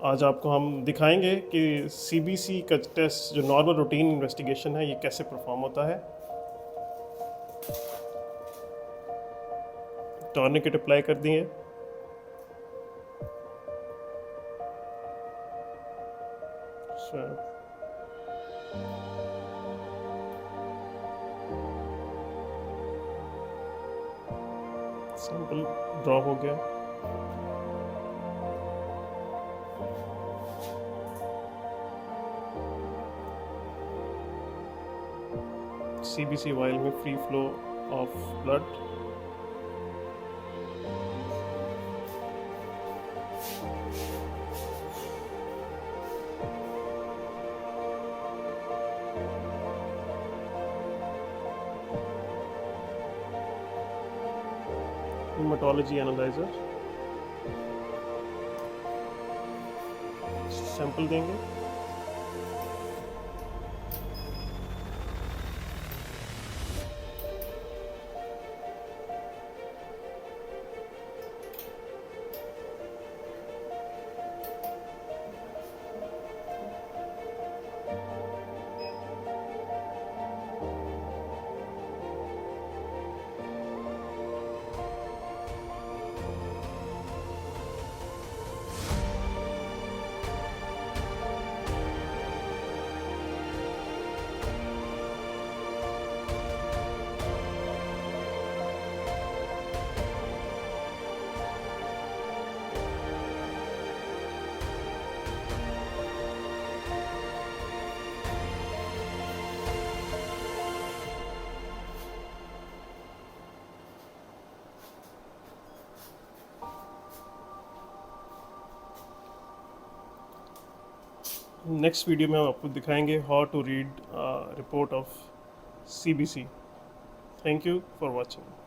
आज आपको हम दिखाएंगे कि सीबीसी का टेस्ट जो नॉर्मल रूटीन इन्वेस्टिगेशन है ये कैसे परफॉर्म होता है। टॉर्निकेट अप्लाई कर दिए। सैंपल ड्रॉ हो गया। सीबीसी वाइल में free flow of blood. Haematology analyser sample देंगे। नेक्स्ट वीडियो में हम आपको दिखाएंगे how to read report of CBC. Thank you for watching.